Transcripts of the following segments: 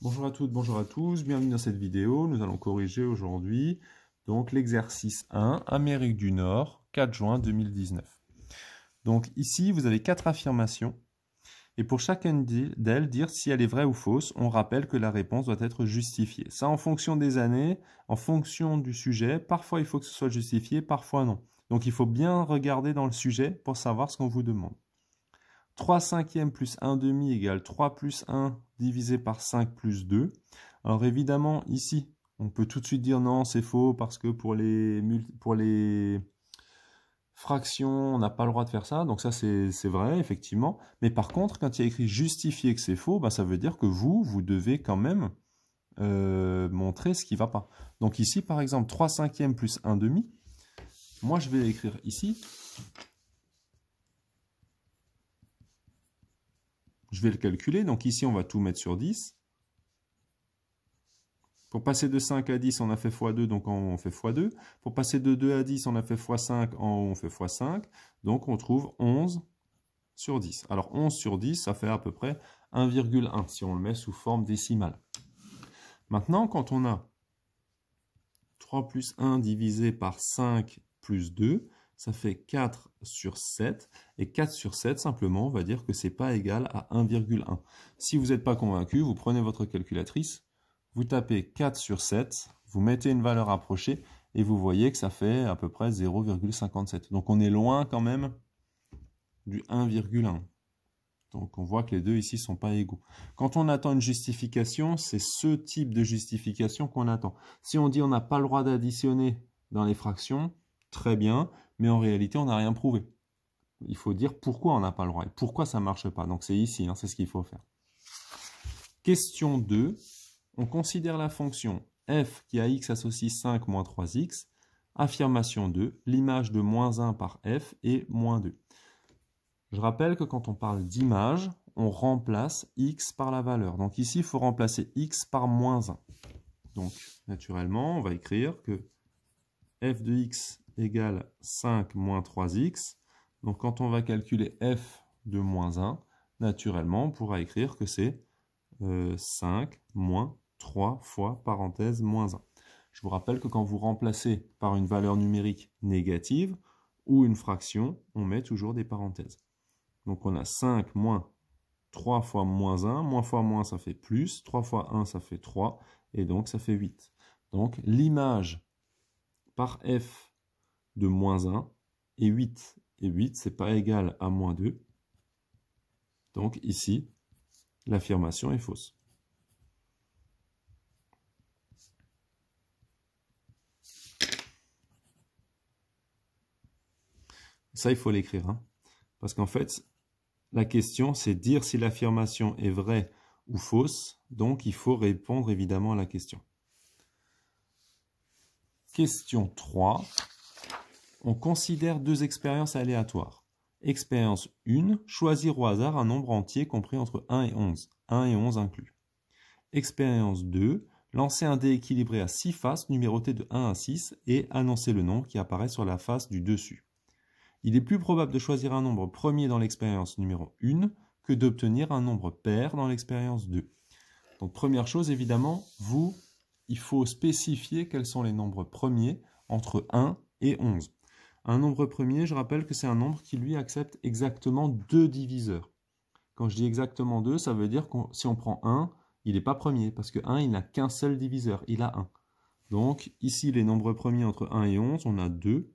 Bonjour à toutes, bonjour à tous, bienvenue dans cette vidéo. Nous allons corriger aujourd'hui donc l'exercice 1, Amérique du Nord, 4 juin 2019. Donc ici, vous avez 4 affirmations et pour chacune d'elles, dire si elle est vraie ou fausse, on rappelle que la réponse doit être justifiée. Ça en fonction des années, en fonction du sujet, parfois il faut que ce soit justifié, parfois non. Donc il faut bien regarder dans le sujet pour savoir ce qu'on vous demande. 3 cinquièmes plus 1 demi égale 3 plus 1 divisé par 5 plus 2. Alors évidemment, ici, on peut tout de suite dire non, c'est faux, parce que pour les fractions, on n'a pas le droit de faire ça. Donc ça, c'est vrai, effectivement. Mais par contre, quand il y a écrit justifier que c'est faux, bah, ça veut dire que vous devez quand même montrer ce qui ne va pas. Donc ici, par exemple, 3 cinquièmes plus 1 demi. Moi, je vais écrire ici. Je vais le calculer, donc ici on va tout mettre sur 10. Pour passer de 5 à 10, on a fait x2, donc en haut on fait x2. Pour passer de 2 à 10, on a fait x5, en haut on fait x5. Donc on trouve 11 sur 10. Alors 11 sur 10, ça fait à peu près 1,1 si on le met sous forme décimale. Maintenant, quand on a 3 plus 1 divisé par 5 plus 2, ça fait 4 sur 7. Et 4 sur 7, simplement, on va dire que ce n'est pas égal à 1,1. Si vous n'êtes pas convaincu, vous prenez votre calculatrice, vous tapez 4 sur 7, vous mettez une valeur approchée, et vous voyez que ça fait à peu près 0,57. Donc on est loin quand même du 1,1. Donc on voit que les deux ici ne sont pas égaux. Quand on attend une justification, c'est ce type de justification qu'on attend. Si on dit on n'a pas le droit d'additionner dans les fractions, très bien, mais en réalité on n'a rien prouvé. Il faut dire pourquoi on n'a pas le droit et pourquoi ça ne marche pas. Donc c'est ici, c'est ce qu'il faut faire. Question 2. On considère la fonction f qui à x associe 5 moins 3x. Affirmation 2. L'image de moins 1 par f est moins 2. Je rappelle que quand on parle d'image, on remplace x par la valeur. Donc ici, il faut remplacer x par moins 1. Donc, naturellement, on va écrire que f de x égale 5 moins 3x. Donc, quand on va calculer f de moins 1, naturellement, on pourra écrire que c'est 5 moins 3 fois parenthèse moins 1. Je vous rappelle que quand vous remplacez par une valeur numérique négative ou une fraction, on met toujours des parenthèses. Donc on a 5 moins 3 fois moins 1. Moins fois moins, ça fait plus. 3 fois 1, ça fait 3. Et donc ça fait 8. Donc l'image par f de moins 1 est 8. Et 8, ce n'est pas égal à moins 2. Donc ici, l'affirmation est fausse. Ça, il faut l'écrire. Parce qu'en fait, la question, c'est dire si l'affirmation est vraie ou fausse. Donc, il faut répondre évidemment à la question. Question 3. On considère deux expériences aléatoires. Expérience 1. Choisir au hasard un nombre entier compris entre 1 et 11. 1 et 11 inclus. Expérience 2. Lancer un dé équilibré à 6 faces numérotées de 1 à 6 et annoncer le nombre qui apparaît sur la face du dessus. Il est plus probable de choisir un nombre premier dans l'expérience numéro 1 que d'obtenir un nombre pair dans l'expérience 2. Donc première chose, évidemment, il faut spécifier quels sont les nombres premiers entre 1 et 11. Un nombre premier, je rappelle que c'est un nombre qui, lui, accepte exactement 2 diviseurs. Quand je dis exactement 2, ça veut dire que si on prend 1, il n'est pas premier, parce que 1, il n'a qu'un seul diviseur, il a 1. Donc ici, les nombres premiers entre 1 et 11, on a 2.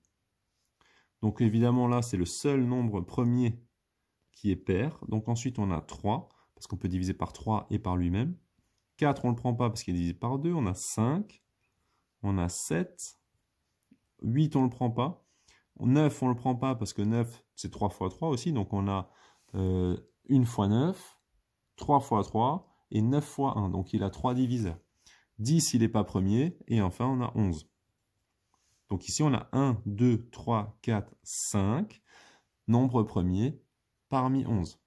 Donc évidemment là, c'est le seul nombre premier qui est pair. Donc ensuite, on a 3, parce qu'on peut diviser par 3 et par lui-même. 4, on ne le prend pas parce qu'il est divisé par 2. On a 5, on a 7, 8, on ne le prend pas. 9, on ne le prend pas parce que 9, c'est 3 fois 3 aussi. Donc on a 1 fois 9, 3 fois 3 et 9 fois 1. Donc il a 3 diviseurs. 10, il n'est pas premier. Et enfin, on a 11. Donc ici, on a 1, 2, 3, 4, 5. Nombre premier parmi 11.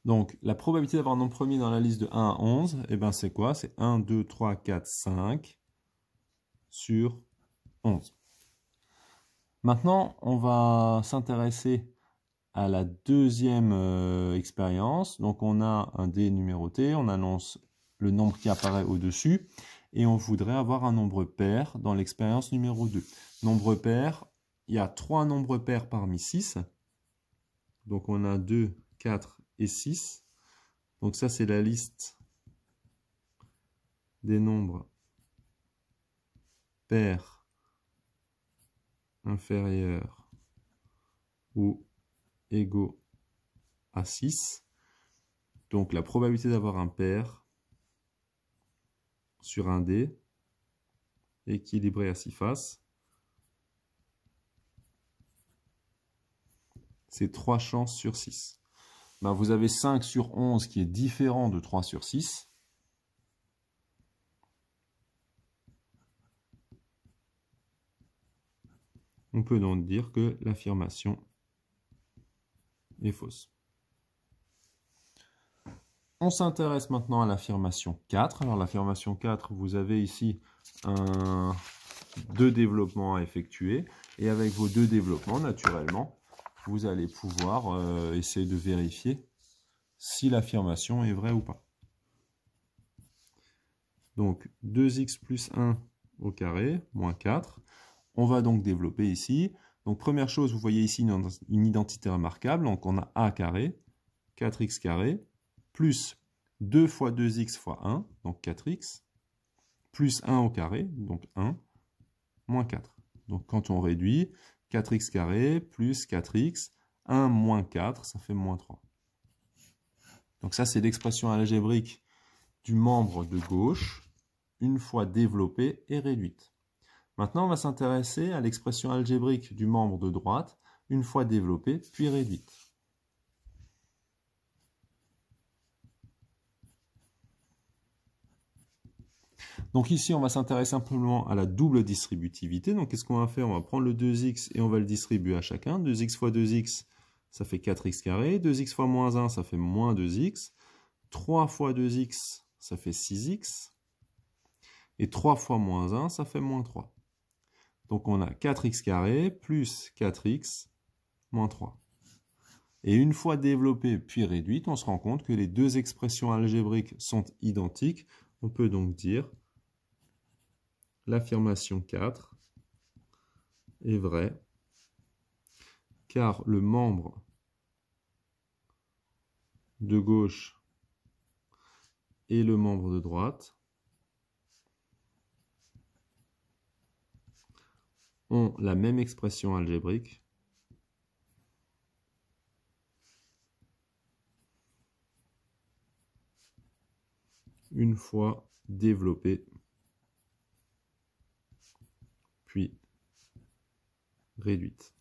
Donc, la probabilité d'avoir un nombre premier dans la liste de 1 à 11, eh ben, c'est quoi? C'est 1, 2, 3, 4, 5 sur 11. Maintenant, on va s'intéresser à la deuxième expérience. Donc, on a un dé numéroté, on annonce le nombre qui apparaît au-dessus, et on voudrait avoir un nombre pair dans l'expérience numéro 2. Nombre pair, il y a 3 nombres pairs parmi 6. Donc, on a 2, 4 et 6. Donc, ça, c'est la liste des nombres pairs inférieurs ou égaux à 6. Donc, la probabilité d'avoir un pair sur un dé équilibré à 6 faces, c'est 3 chances sur 6. Ben, vous avez 5 sur 11 qui est différent de 3 sur 6. On peut donc dire que l'affirmation est fausse. On s'intéresse maintenant à l'affirmation 4. Alors l'affirmation 4, vous avez ici deux développements à effectuer. Et avec vos deux développements, naturellement, vous allez pouvoir essayer de vérifier si l'affirmation est vraie ou pas. Donc 2x plus 1 au carré, moins 4. On va donc développer ici. Donc première chose, vous voyez ici une identité remarquable. Donc on a a carré, 4x carré, plus 2 fois 2x fois 1, donc 4x, plus 1 au carré, donc 1, moins 4. Donc quand on réduit, 4x carré plus 4x, 1 moins 4, ça fait moins 3. Donc ça, c'est l'expression algébrique du membre de gauche, une fois développée et réduite. Maintenant, on va s'intéresser à l'expression algébrique du membre de droite, une fois développée puis réduite. Donc ici, on va s'intéresser simplement à la double distributivité. Donc qu'est-ce qu'on va faire? On va prendre le 2x et on va le distribuer à chacun. 2x fois 2x, ça fait 4x carré. 2x fois moins 1, ça fait moins 2x. 3 fois 2x, ça fait 6x. Et 3 fois moins 1, ça fait moins 3. Donc on a 4x carré plus 4x moins 3. Et une fois développée puis réduite, on se rend compte que les deux expressions algébriques sont identiques. On peut donc dire l'affirmation 4 est vraie, car le membre de gauche et le membre de droite ont la même expression algébrique une fois développée puis réduite.